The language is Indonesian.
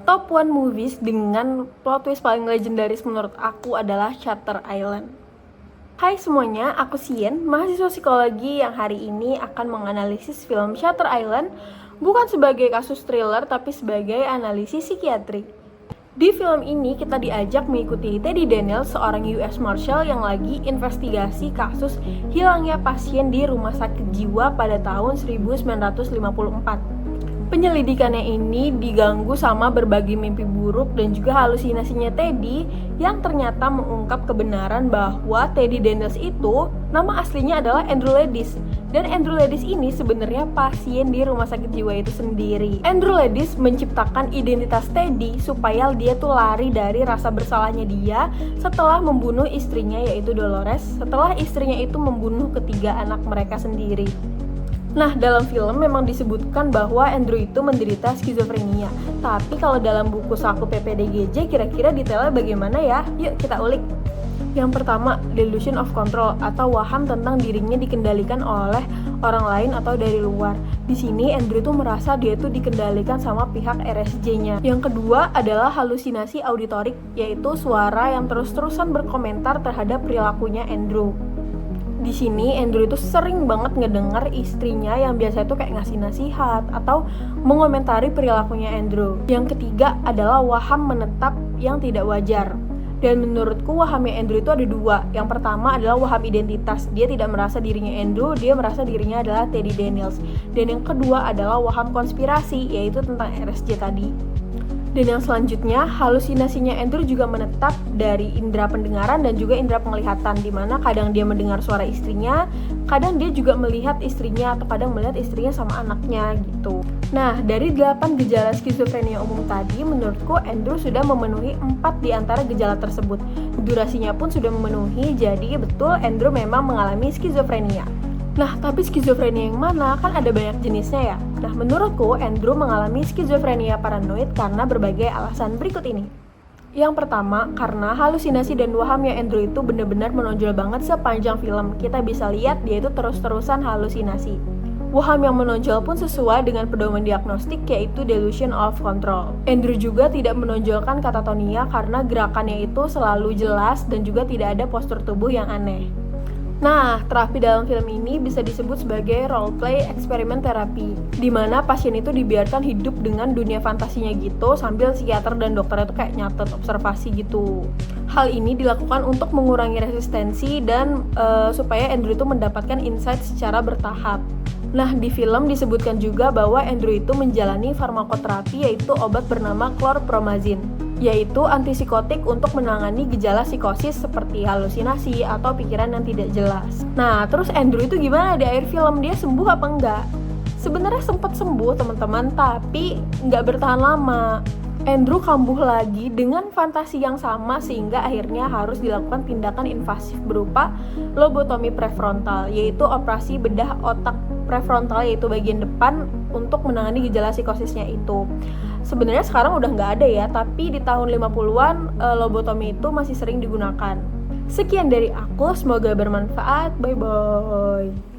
Top 1 movies dengan plot twist paling legendaris menurut aku adalah Shutter Island. Hai semuanya, aku Sien, mahasiswa psikologi yang hari ini akan menganalisis film Shutter Island bukan sebagai kasus thriller tapi sebagai analisis psikiatri. Di film ini kita diajak mengikuti Teddy Daniels, seorang US Marshal yang lagi investigasi kasus hilangnya pasien di rumah sakit jiwa pada tahun 1954. Penyelidikannya ini diganggu sama berbagai mimpi buruk dan juga halusinasinya Teddy yang ternyata mengungkap kebenaran bahwa Teddy Daniels itu nama aslinya adalah Andrew Ladis. Dan Andrew Ladis ini sebenarnya pasien di rumah sakit jiwa itu sendiri. Andrew Ladis menciptakan identitas Teddy supaya dia tuh lari dari rasa bersalahnya dia setelah membunuh istrinya yaitu Dolores, setelah istrinya itu membunuh ketiga anak mereka sendiri. Nah, dalam film memang disebutkan bahwa Andrew itu menderita skizofrenia. Tapi kalau dalam buku saku PPDGJ kira-kira detailnya bagaimana ya? Yuk kita ulik. Yang pertama, delusion of control atau waham tentang dirinya dikendalikan oleh orang lain atau dari luar. Di sini Andrew tuh merasa dia tuh dikendalikan sama pihak RSJ-nya. Yang kedua adalah halusinasi auditorik, yaitu suara yang terus-terusan berkomentar terhadap perilakunya Andrew. Di sini Andrew itu sering banget ngedengar istrinya yang biasa itu kayak ngasih nasihat atau mengomentari perilakunya Andrew. Yang ketiga adalah waham menetap yang tidak wajar. Dan menurutku wahamnya Andrew itu ada dua. Yang pertama adalah waham identitas. Dia tidak merasa dirinya Andrew, dia merasa dirinya adalah Teddy Daniels. Dan yang kedua adalah waham konspirasi, yaitu tentang RSJ tadi. Dan yang selanjutnya, halusinasinya Andrew juga menetap dari indera pendengaran dan juga indera penglihatan, di mana kadang dia mendengar suara istrinya, kadang dia juga melihat istrinya, atau kadang melihat istrinya sama anaknya gitu. Nah, dari 8 gejala skizofrenia umum tadi, menurutku Andrew sudah memenuhi 4 di antara gejala tersebut. Durasinya pun sudah memenuhi, jadi betul Andrew memang mengalami skizofrenia. Nah, tapi skizofrenia yang mana? Kan ada banyak jenisnya ya. Nah, menurutku Andrew mengalami skizofrenia paranoid karena berbagai alasan berikut ini. Yang pertama, karena halusinasi dan wahamnya Andrew itu benar-benar menonjol banget sepanjang film. Kita bisa lihat dia itu terus-terusan halusinasi. Waham yang menonjol pun sesuai dengan pedoman diagnostik yaitu delusion of control. Andrew juga tidak menonjolkan katatonia karena gerakannya itu selalu jelas dan juga tidak ada postur tubuh yang aneh. Nah, terapi dalam film ini bisa disebut sebagai role play eksperimen terapi, di mana pasien itu dibiarkan hidup dengan dunia fantasinya gitu sambil psikiater dan dokter itu kayak nyatet observasi gitu. Hal ini dilakukan untuk mengurangi resistensi dan supaya Andrew itu mendapatkan insight secara bertahap. Nah, di film disebutkan juga bahwa Andrew itu menjalani farmakoterapi yaitu obat bernama chlorpromazine, yaitu antipsikotik untuk menangani gejala psikosis seperti halusinasi atau pikiran yang tidak jelas. Nah, terus Andrew itu gimana di akhir film? Dia sembuh apa enggak? Sebenarnya sempat sembuh teman-teman, tapi nggak bertahan lama. Andrew kambuh lagi dengan fantasi yang sama sehingga akhirnya harus dilakukan tindakan invasif berupa lobotomi prefrontal, yaitu operasi bedah otak prefrontal yaitu bagian depan untuk menangani gejala psikosisnya itu. Sebenarnya sekarang udah nggak ada ya, tapi di tahun 50-an lobotomi itu masih sering digunakan. Sekian dari aku, semoga bermanfaat. Bye-bye.